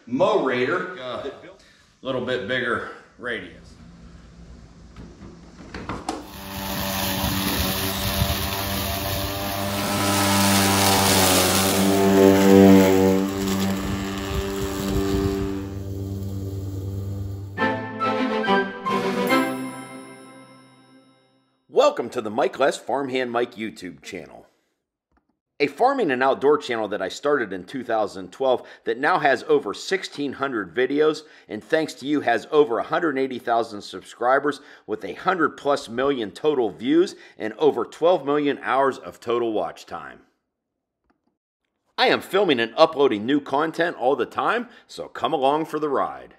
Mowrator. A little bit bigger radius. Welcome to the Mike Less Farmhand Mike YouTube channel. A farming and outdoor channel that I started in 2012 that now has over 1,600 videos and thanks to you has over 180,000 subscribers with 100+ million total views and over 12 million hours of total watch time. I am filming and uploading new content all the time, so come along for the ride.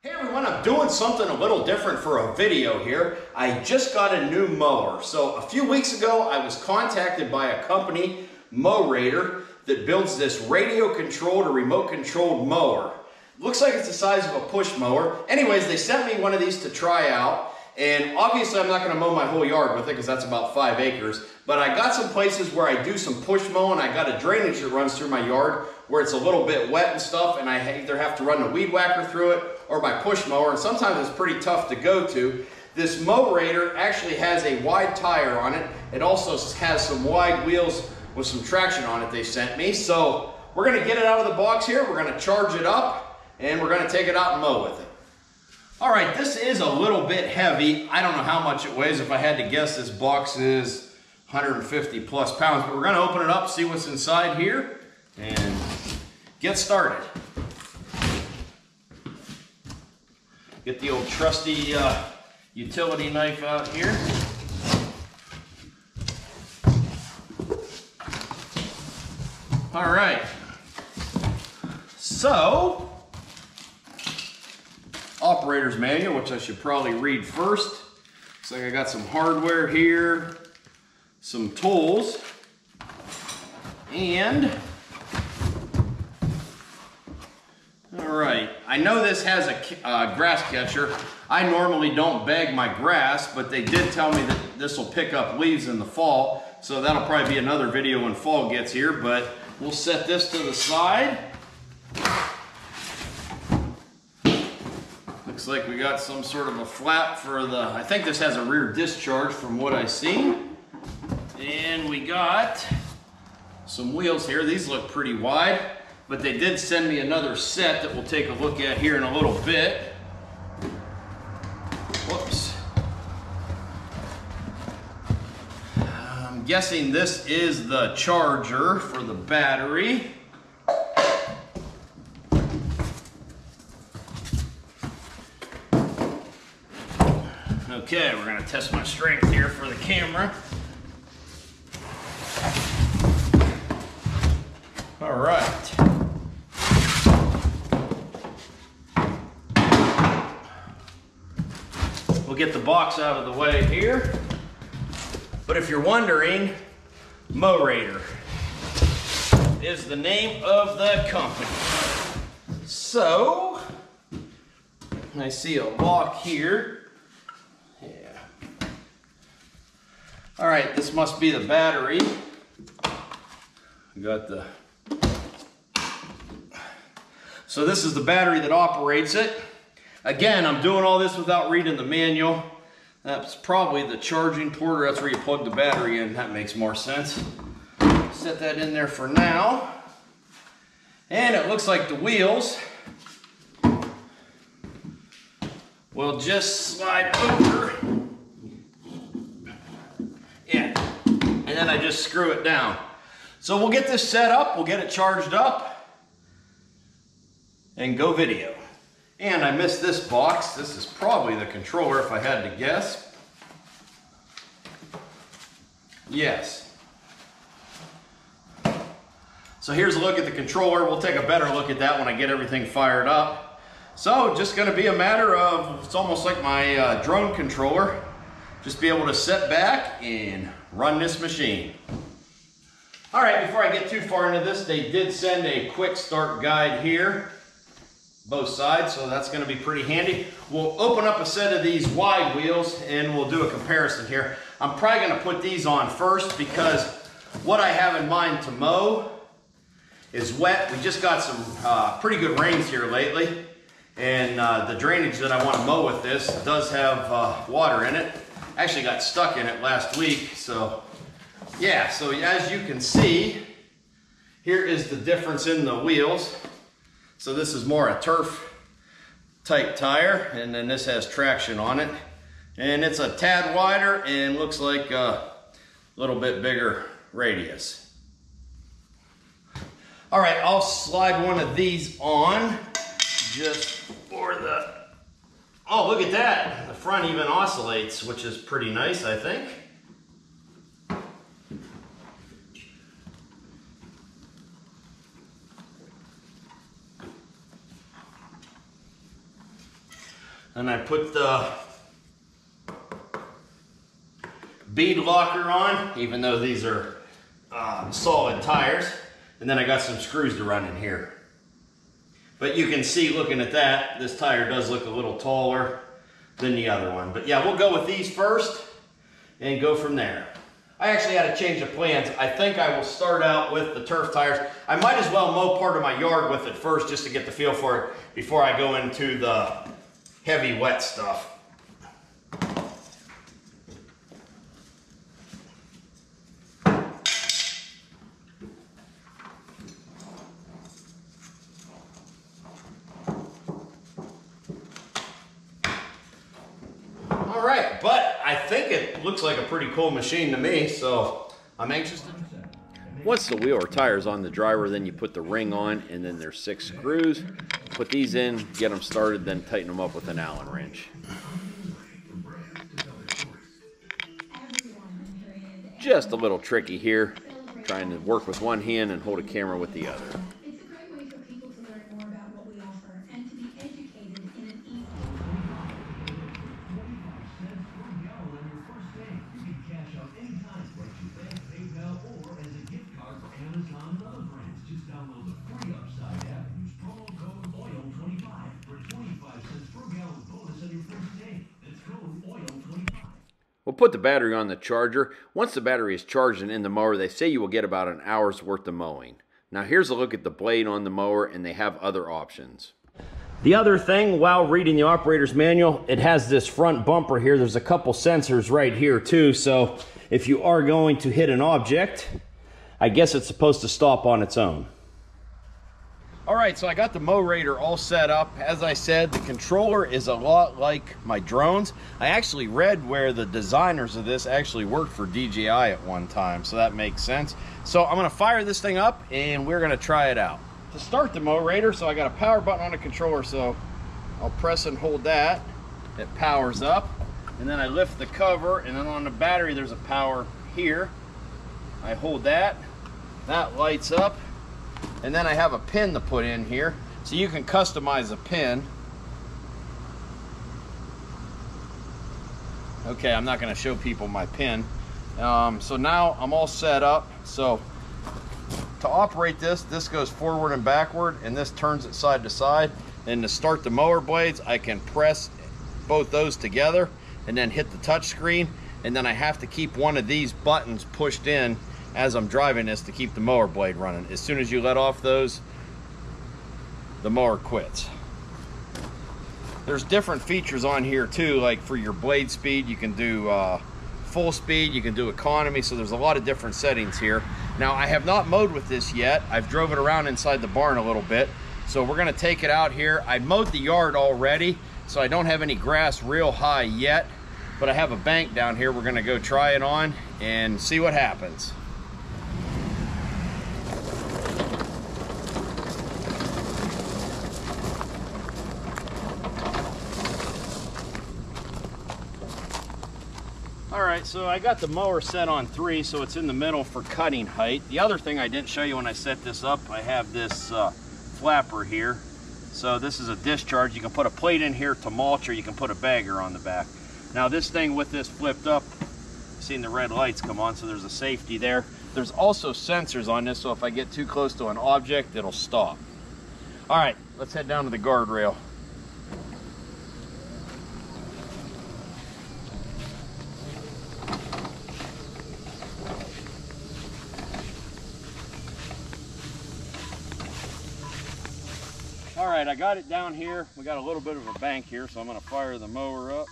Hey everyone, I'm doing something a little different for a video here. I just got a new mower. So a few weeks ago, I was contacted by a company, Mowrator, that builds this radio controlled or remote controlled mower. Looks like it's the size of a push mower. Anyways, they sent me one of these to try out. And obviously I'm not going to mow my whole yard with it because that's about 5 acres. But I got some places where I do some push mowing. I got a drainage that runs through my yard where it's a little bit wet and stuff, and I either have to run the weed whacker through it or my push mower, and sometimes it's pretty tough to go to. This Mowrator actually has a wide tire on it. It also has some wide wheels with some traction on it they sent me. So we're going to get it out of the box here. We're going to charge it up, and we're going to take it out and mow with it. All right, this is a little bit heavy. I don't know how much it weighs. If I had to guess, this box is 150+ pounds, but we're going to open it up, see what's inside here, and get started. Get the old trusty utility knife out here. All right, so operator's manual, which I should probably read first. Looks like I got some hardware here, some tools, and all right, I know this has a grass catcher. I normally don't bag my grass, but they did tell me that this will pick up leaves in the fall, so that'll probably be another video when fall gets here, but we'll set this to the side. Looks like we got some sort of a flap for the, I think this has a rear discharge from what I see. And we got some wheels here. These look pretty wide, but they did send me another set that we'll take a look at here in a little bit. Whoops. I'm guessing this is the charger for the battery. Okay, we're going to test my strength here for the camera. All right. We'll get the box out of the way here. But if you're wondering, Mowrator is the name of the company. So, I see a lock here. All right, this must be the battery. We got the, so this is the battery that operates it. Again, I'm doing all this without reading the manual. That's probably the charging port, or that's where you plug the battery in. That makes more sense. Set that in there for now. And it looks like the wheels will just slide over. Yeah, and then I just screw it down. So we'll get this set up, we'll get it charged up, and go video. And I missed this box. This is probably the controller if I had to guess. Yes. So here's a look at the controller. We'll take a better look at that when I get everything fired up. So just gonna be a matter of, it's almost like my drone controller. Just be able to sit back and run this machine. All right, before I get too far into this, they did send a quick start guide here, both sides, so that's going to be pretty handy. We'll open up a set of these wide wheels and we'll do a comparison here. I'm probably going to put these on first because what I have in mind to mow is wet. We just got some pretty good rains here lately, and the drainage that I want to mow with this does have water in it. Actually got stuck in it last week, so yeah. So as you can see, here is the difference in the wheels. So this is more a turf type tire, and then this has traction on it, and it's a tad wider and looks like a little bit bigger radius. All right, I'll slide one of these on just for the, oh, look at that. The front even oscillates, which is pretty nice, I think. And I put the bead locker on, even though these are solid tires. And then I got some screws to run in here. But you can see, looking at that, this tire does look a little taller than the other one. But yeah, we'll go with these first and go from there. I actually had a change of plans. I think I will start out with the turf tires. I might as well mow part of my yard with it first just to get the feel for it before I go into the heavy wet stuff. All right, but I think it looks like a pretty cool machine to me, so I'm anxious to. Once the wheel or tire is on the driver, then you put the ring on, and then there's 6 screws. Put these in, get them started, then tighten them up with an Allen wrench. Just a little tricky here, trying to work with one hand and hold a camera with the other. It's a great way for people to learn more about what we offer and to be educated in an easy We'll put the battery on the charger. Once the battery is charged and in the mower, they say you will get about an hour's worth of mowing. Now here's a look at the blade on the mower, and they have other options. The other thing, while reading the operator's manual, it has this front bumper here. There's a couple sensors right here too, so if you are going to hit an object, I guess it's supposed to stop on its own. All right, so I got the Mowrator all set up. As I said, the controller is a lot like my drones. I actually read where the designers of this actually worked for DJI at one time, so that makes sense. So I'm gonna fire this thing up and we're gonna try it out. To start the Mowrator, so I got a power button on the controller, so I'll press and hold that. It powers up, and then I lift the cover, and then on the battery there's a power here. I hold that, that lights up, and then I have a pin to put in here, so you can customize a pin. Okay, I'm not going to show people my pin. So now I'm all set up. So to operate this, this goes forward and backward, and this turns it side to side. And to start the mower blades, I can press both those together and then hit the touch screen, and then I have to keep one of these buttons pushed in as I'm driving this to keep the mower blade running. As soon as you let off those, the mower quits. There's different features on here too, like for your blade speed, you can do full speed, you can do economy, so there's a lot of different settings here. Now, I have not mowed with this yet. I've drove it around inside the barn a little bit, so we're gonna take it out here. I mowed the yard already, so I don't have any grass real high yet, but I have a bank down here. We're gonna go try it on and see what happens. All right, so I got the mower set on 3, so it's in the middle for cutting height. The other thing I didn't show you when I set this up, I have this flapper here. So this is a discharge. You can put a plate in here to mulch, or you can put a bagger on the back. Now this thing with this flipped up, you've seen the red lights come on, so there's a safety there. There's also sensors on this, so if I get too close to an object, it'll stop. All right, let's head down to the guardrail. right, I got it down here. We got a little bit of a bank here, so I'm going to fire the mower up.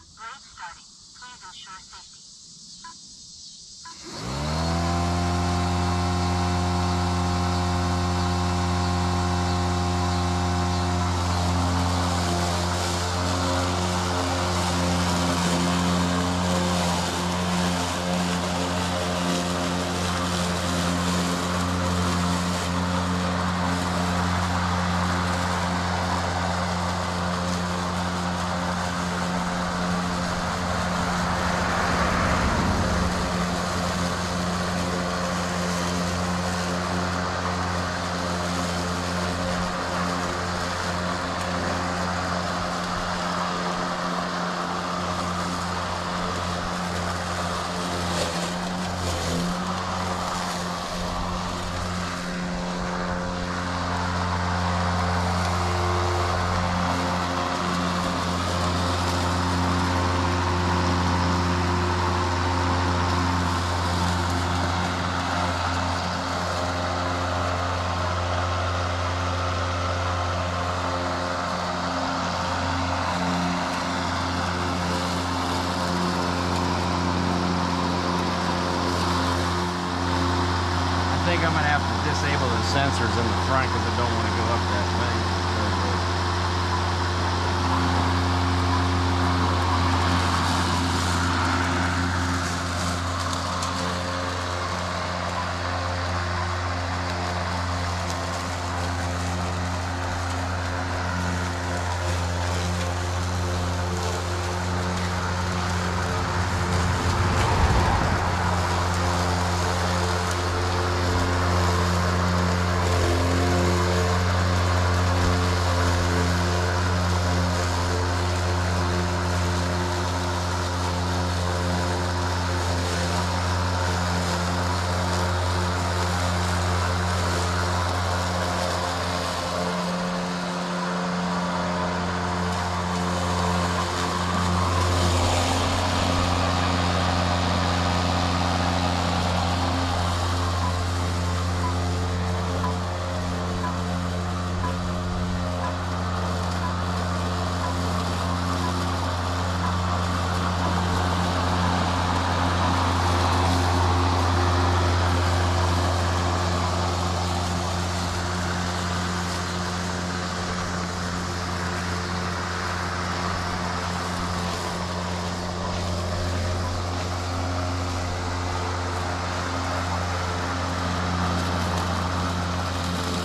I think I'm going to have to disable the sensors in the front because I don't want to go up that way.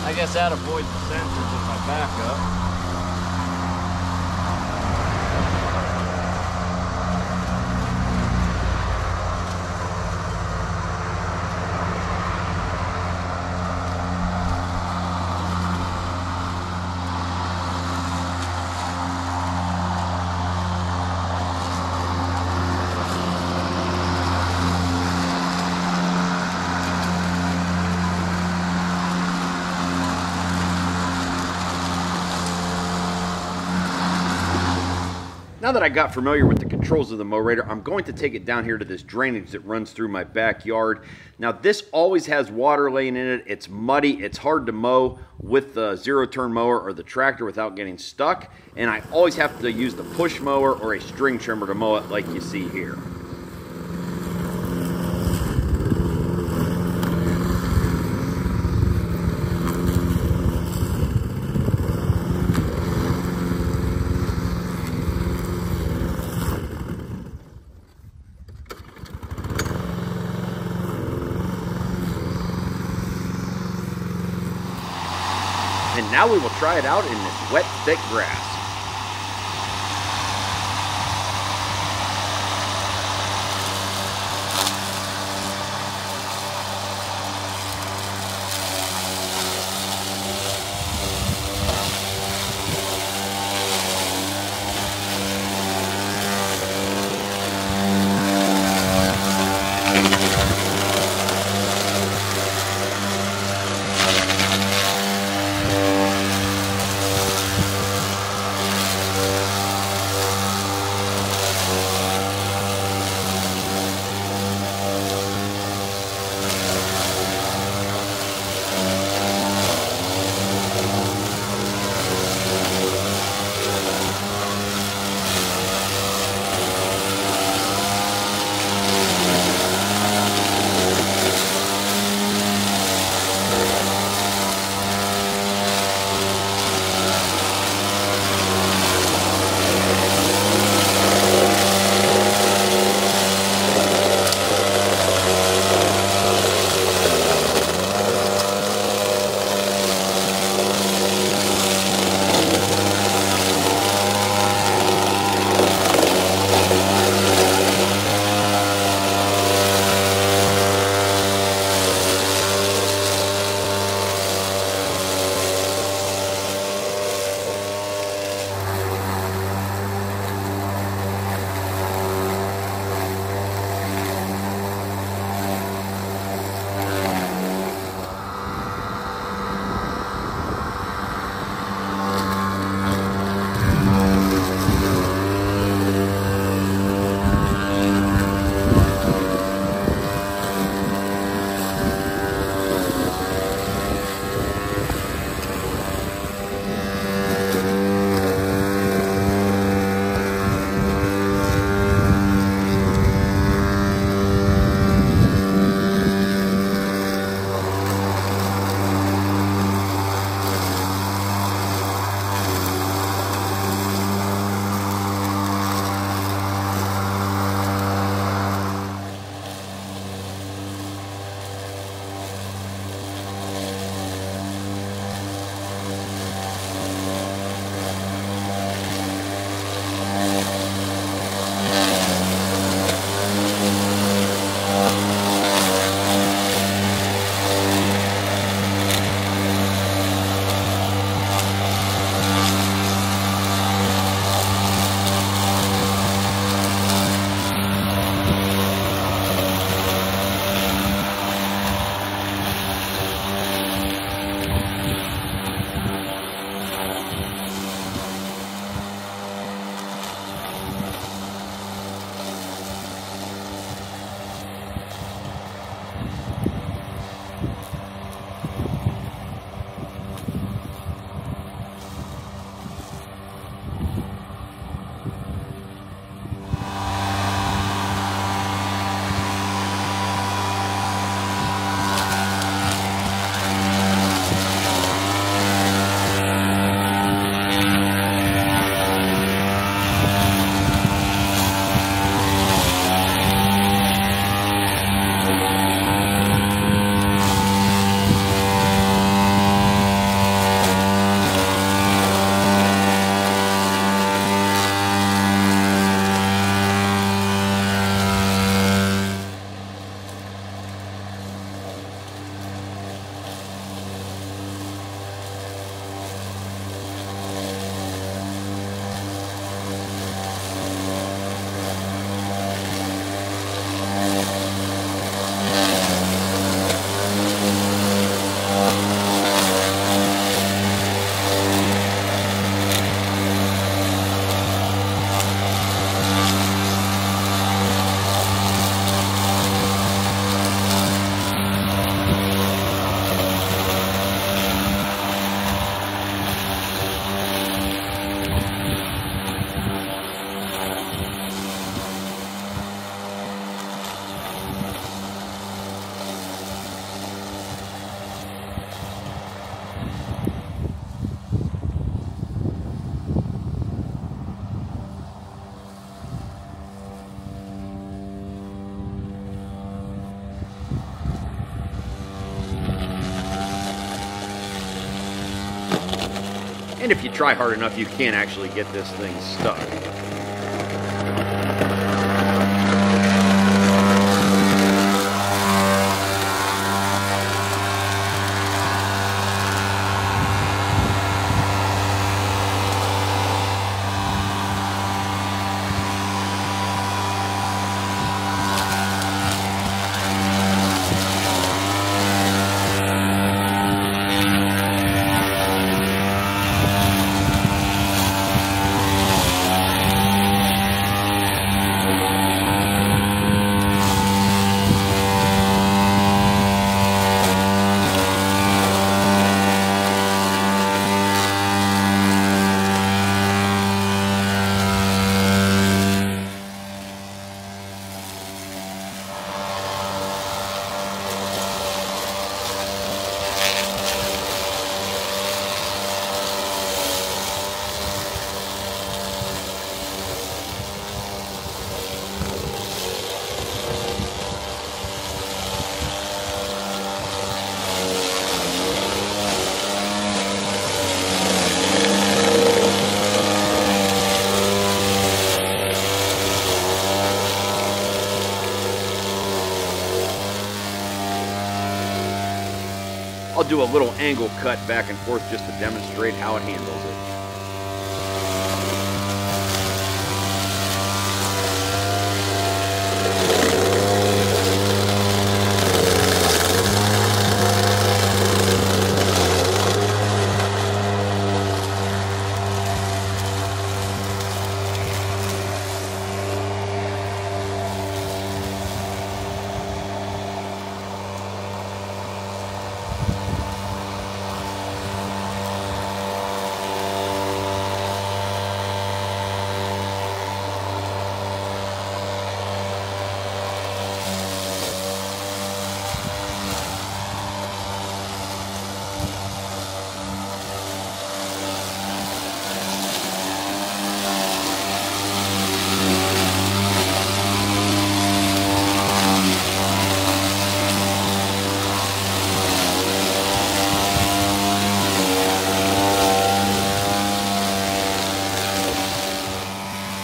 I guess that avoids the sensors if I back up. Now that I got familiar with the controls of the Mowrator, I'm going to take it down here to this drainage that runs through my backyard. Now this always has water laying in it. It's muddy. It's hard to mow with the zero-turn mower or the tractor without getting stuck. And I always have to use the push mower or a string trimmer to mow it like you see here. And now we will try it out in this wet, thick grass. And if you try hard enough, you can actually get this thing stuck. I'll do a little angle cut back and forth just to demonstrate how it handles it.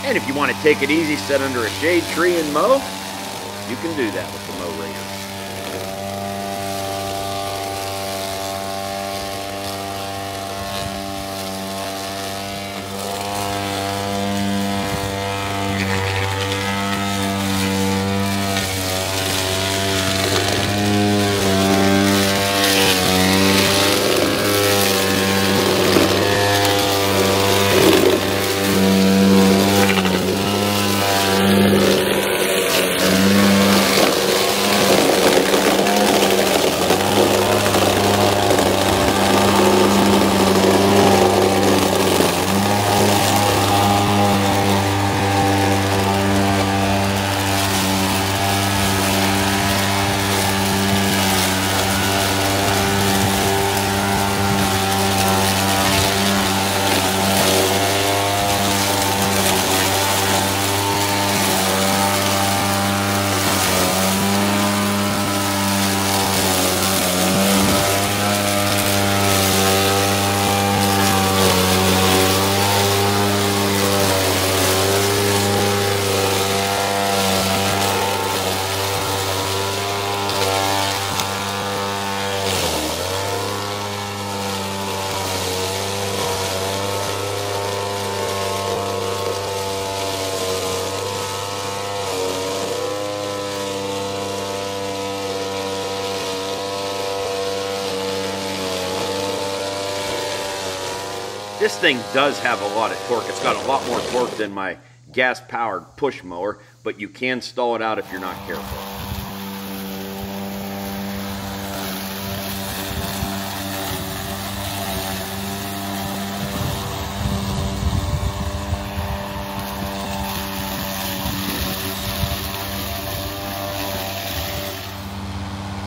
And if you want to take it easy, sit under a shade tree and mow, you can do that with the Mowrator. This thing does have a lot of torque. It's got a lot more torque than my gas-powered push mower, but you can stall it out if you're not careful.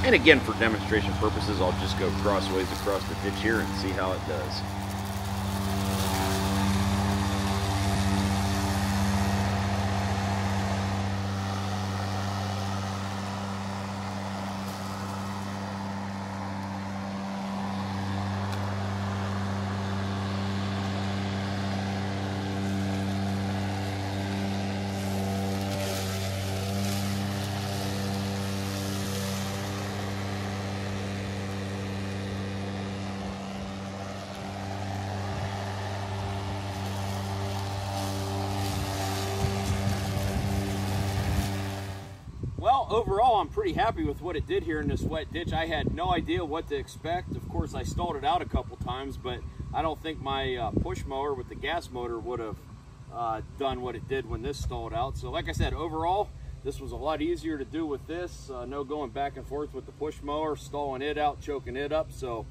And again, for demonstration purposes, I'll just go crossways across the ditch here and see how it does. overall, I'm pretty happy with what it did here in this wet ditch. I had no idea what to expect. Of course, I stalled it out a couple times, but I don't think my push mower with the gas motor would have done what it did when this stalled out. So like I said, overall, this was a lot easier to do with this. No going back and forth with the push mower, stalling it out, choking it up. So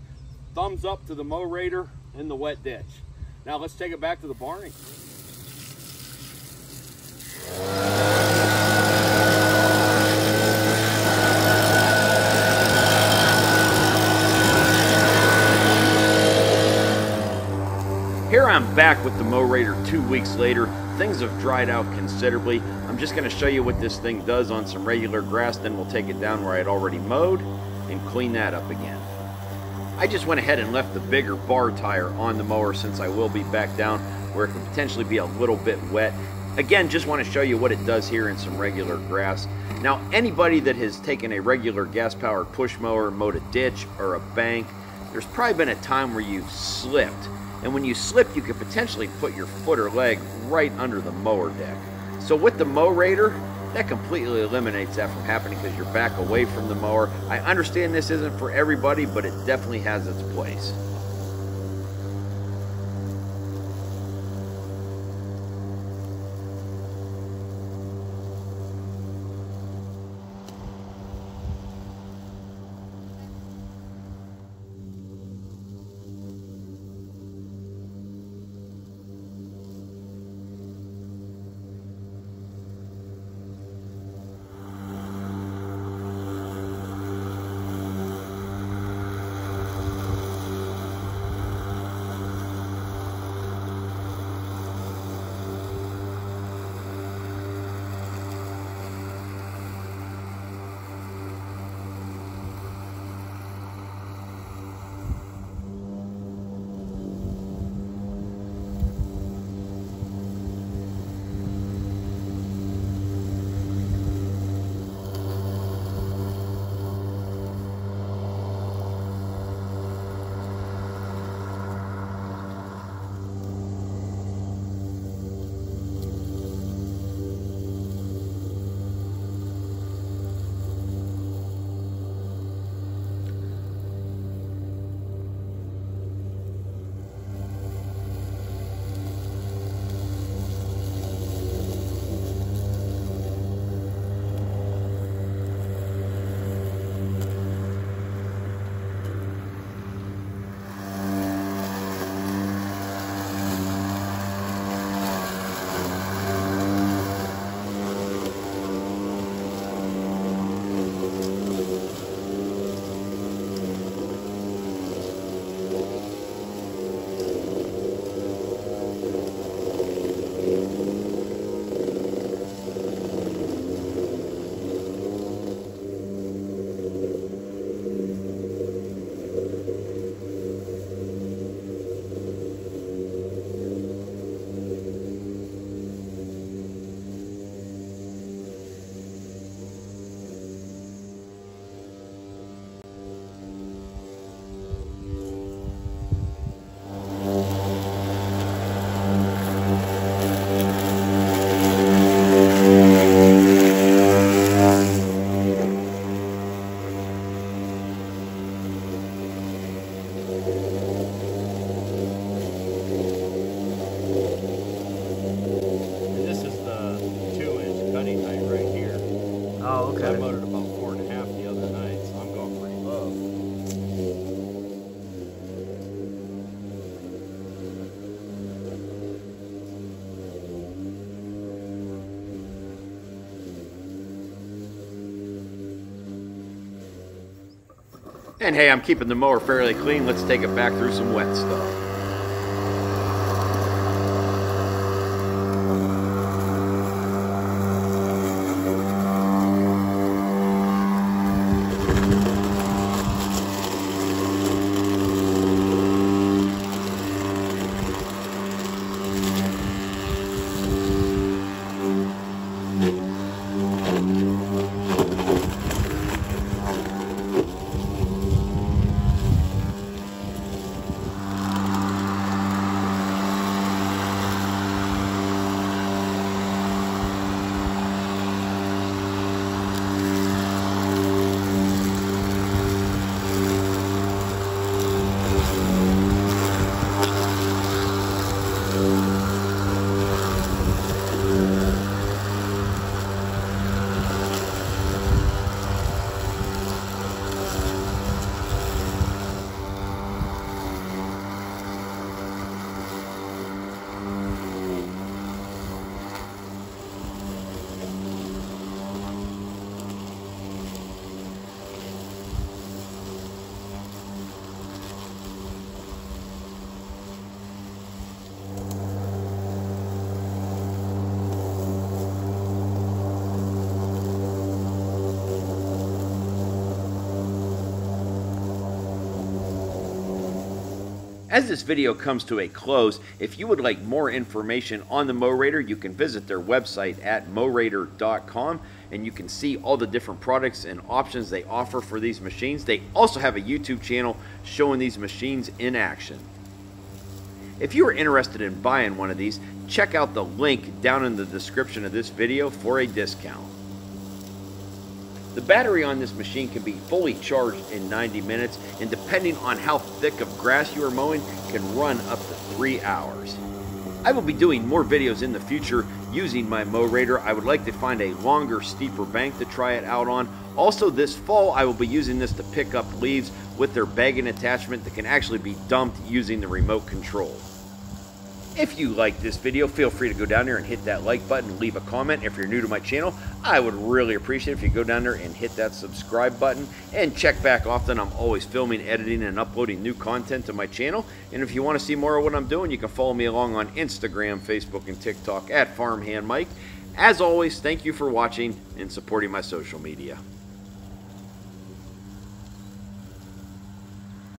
thumbs up to the Mowrator in the wet ditch. Now let's take it back to the barn. Here I'm back with the Mowrator 2 weeks later. Things have dried out considerably. I'm just going to show you what this thing does on some regular grass, then we'll take it down where I had already mowed and clean that up again. I just went ahead and left the bigger bar tire on the mower since I will be back down where it could potentially be a little bit wet. Again, just want to show you what it does here in some regular grass. Now, anybody that has taken a regular gas-powered push mower, mowed a ditch or a bank, there's probably been a time where you've slipped. And when you slip, you could potentially put your foot or leg right under the mower deck. So with the Mowrator, that completely eliminates that from happening because you're back away from the mower. I understand this isn't for everybody, but it definitely has its place. Oh, okay. I mowed it about 4.5 the other night, so I'm going pretty low. And hey, I'm keeping the mower fairly clean. Let's take it back through some wet stuff. As this video comes to a close, if you would like more information on the Mowrator, you can visit their website at mowrator.com, and you can see all the different products and options they offer for these machines. They also have a YouTube channel showing these machines in action. If you are interested in buying one of these, check out the link down in the description of this video for a discount. The battery on this machine can be fully charged in 90 minutes, and depending on how thick of grass you are mowing, can run up to 3 hours. I will be doing more videos in the future using my Mowrator. I would like to find a longer, steeper bank to try it out on. Also this fall, I will be using this to pick up leaves with their bagging attachment that can actually be dumped using the remote control. If you like this video, feel free to go down there and hit that like button and leave a comment. If you're new to my channel, I would really appreciate it if you go down there and hit that subscribe button and check back often. I'm always filming, editing, and uploading new content to my channel. And if you want to see more of what I'm doing, you can follow me along on Instagram, Facebook, and TikTok at Farmhand Mike. As always, thank you for watching and supporting my social media.